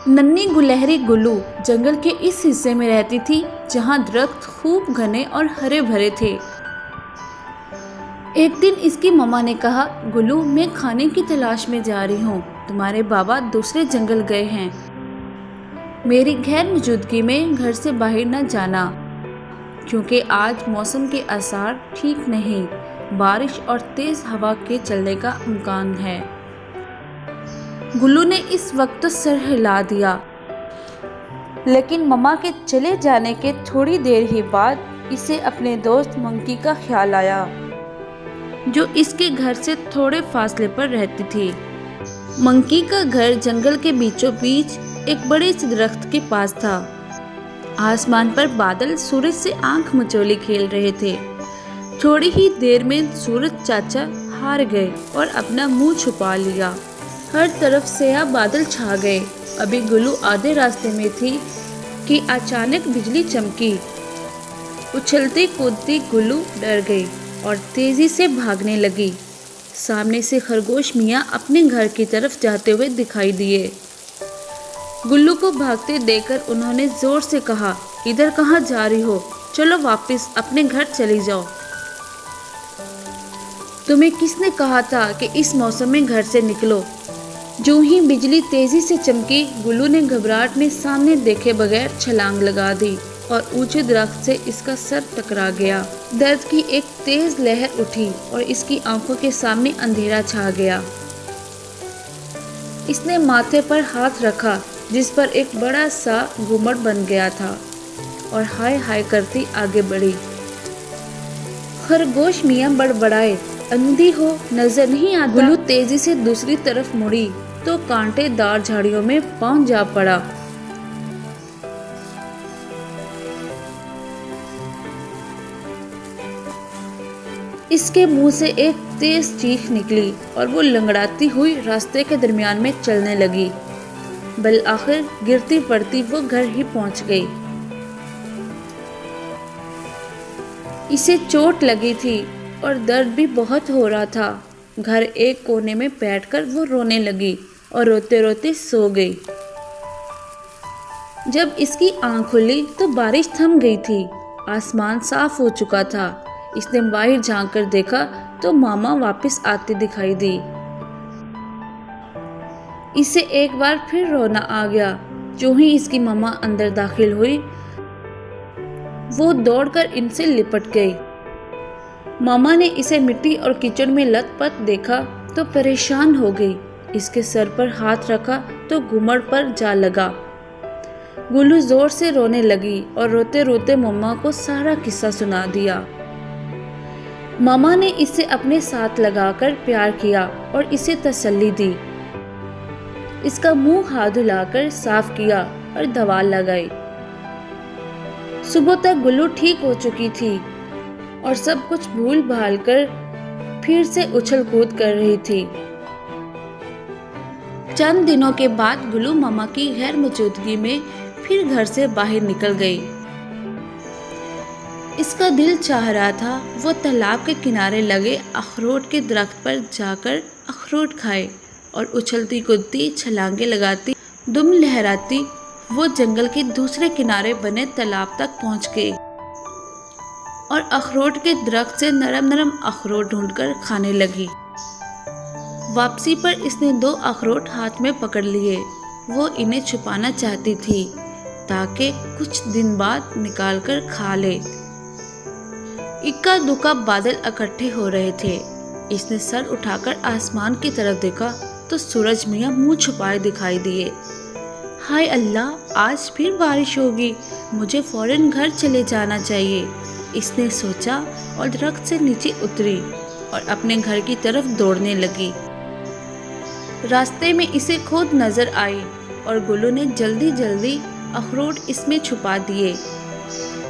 नन्ही गुलहरी गुल्लू जंगल के इस हिस्से में रहती थी जहाँ दरख्त खूब घने और हरे भरे थे। एक दिन इसकी मम्मा ने कहा, गुल्लू मैं खाने की तलाश में जा रही हूँ, तुम्हारे बाबा दूसरे जंगल गए हैं। मेरी गैर मौजूदगी में घर से बाहर न जाना, क्योंकि आज मौसम के आसार ठीक नहीं, बारिश और तेज हवा के चलने का इम्कान है। गुल्लू ने इस वक्त तो सर हिला दिया, लेकिन मम्मा के चले जाने के थोड़ी देर ही बाद इसे अपने दोस्त मंकी का ख्याल आया, जो इसके घर से थोड़े फासले पर रहती थी। मंकी का घर जंगल के बीचों बीच एक बड़े से दरख्त के पास था। आसमान पर बादल सूरज से आंख मचोली खेल रहे थे। थोड़ी ही देर में सूरज चाचा हार गए और अपना मुंह छुपा लिया। हर तरफ स्याह बादल छा गए। अभी गुल्लू आधे रास्ते में थी कि अचानक बिजली चमकी। उछलती कूदती गुल्लू डर गई और तेजी से भागने लगी। सामने से खरगोश मियाँ अपने घर की तरफ जाते हुए दिखाई दिए। गुल्लू को भागते देखकर उन्होंने जोर से कहा, इधर कहाँ जा रही हो? चलो वापस अपने घर चली जाओ। तुम्हें किसने कहा था कि इस मौसम में घर से निकलो? जो ही बिजली तेजी से चमकी, गुल्लू ने घबराहट में सामने देखे बगैर छलांग लगा दी और ऊंचे दरख्त से इसका सर टकरा गया। दर्द की एक तेज लहर उठी और इसकी आंखों के सामने अंधेरा छा गया। इसने माथे पर हाथ रखा, जिस पर एक बड़ा सा घुमड़ बन गया था, और हाय हाय करती आगे बढ़ी। खरगोश मियाँ बड़बड़ाए, अंधी हो, नजर नहीं आता? गुल्लू तेजी से दूसरी तरफ मुड़ी तो कांटेदार झाड़ियों में पांव जा पड़ा। इसके मुंह से एक तेज चीख निकली और वो लंगड़ाती हुई रास्ते के दरमियान में चलने लगी। बल आखिर गिरती पड़ती वो घर ही पहुंच गई। इसे चोट लगी थी और दर्द भी बहुत हो रहा था। घर एक कोने में बैठकर वो रोने लगी और रोते रोते सो गई। जब इसकी आंख खुली तो बारिश थम गई थी। आसमान साफ हो चुका था। इसने बाहर झांक कर देखा तो मामा वापस आते दिखाई दी। इसे एक बार फिर रोना आ गया। जो ही इसकी मामा अंदर दाखिल हुई, वो दौड़कर इनसे लिपट गई। मामा ने इसे मिट्टी और कीचड़ में लथपथ देखा तो परेशान हो गई। इसके सर पर हाथ रखा तो घुमड़ पर जा लगा। गुल्लू जोर से रोने लगी और रोते रोते मम्मा को सारा किस्सा सुना दिया। मामा ने इसे अपने साथ लगाकर प्यार किया और इसे तसल्ली दी। इसका मुंह हाथ धुलाकर साफ किया और दवा लगाई। सुबह तक गुल्लू ठीक हो चुकी थी और सब कुछ भूल भाल कर फिर से उछल कूद कर रही थी। चंद दिनों के बाद गुल्लू मामा की गैर मौजूदगी में फिर घर से बाहर निकल गई। इसका दिल चाह रहा था वो तालाब के किनारे लगे अखरोट के दरख्त पर जाकर अखरोट खाए और उछलती कूदती छलांगे लगाती दुम लहराती वो जंगल के दूसरे किनारे बने तालाब तक पहुंच गई और अखरोट के दरख्त से नरम नरम अखरोट ढूंढकर खाने लगी। वापसी पर इसने 2 अखरोट हाथ में पकड़ लिए। वो इन्हें छुपाना चाहती थी ताकि कुछ दिन बाद निकालकर खा ले। इक्का दुक्का बादल इकट्ठे हो रहे थे। इसने सर उठाकर आसमान की तरफ देखा तो सूरज मियाँ मुंह छुपाए दिखाई दिए। हाय अल्लाह, आज फिर बारिश होगी, मुझे फौरन घर चले जाना चाहिए, इसने सोचा और दरख्त से नीचे उतरी और अपने घर की तरफ दौड़ने लगी। रास्ते में इसे खुद नजर आई और गुल्लू ने जल्दी जल्दी अखरोट इसमें छुपा दिए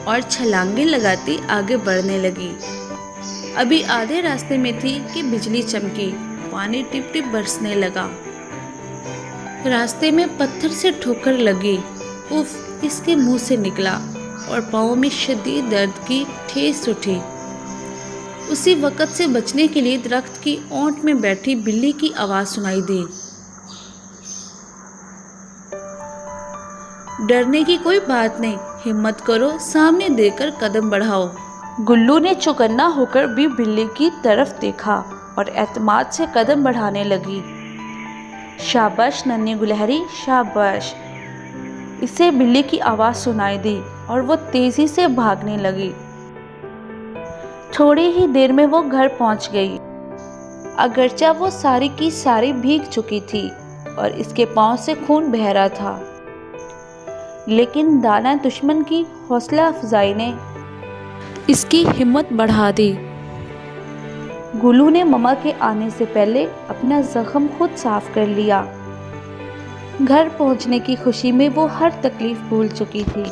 और छलांगे लगाती आगे बढ़ने लगी। अभी आधे रास्ते में थी कि बिजली चमकी, पानी टिप टिप बरसने लगा। रास्ते में पत्थर से ठोकर लगी। उफ, इसके मुंह से निकला और पाँव में शदीद दर्द की ठेस उठी। उसी वक़्त से बचने के लिए दरख्त की ओंठ में बैठी बिल्ली की आवाज़ सुनाई दी। डरने की कोई बात नहीं, हिम्मत करो, सामने देखकर कदम बढ़ाओ। गुल्लू ने चौकन्ना होकर भी बिल्ली की तरफ देखा और एतमाद से कदम बढ़ाने लगी। शाबाश नन्ही गुलहरी, शाबाश। इसे बिल्ली की आवाज़ सुनाई दी और वो तेजी से भागने लगी। थोड़ी ही देर में वो घर पहुंच गई। अगरचा वो सारी की सारी भीग चुकी थी और इसके पांव से खून बह रहा था, लेकिन दाना दुश्मन की हौसला अफजाई ने इसकी हिम्मत बढ़ा दी। गुल्लू ने मम्मा के आने से पहले अपना जख्म खुद साफ कर लिया। घर पहुंचने की खुशी में वो हर तकलीफ भूल चुकी थी।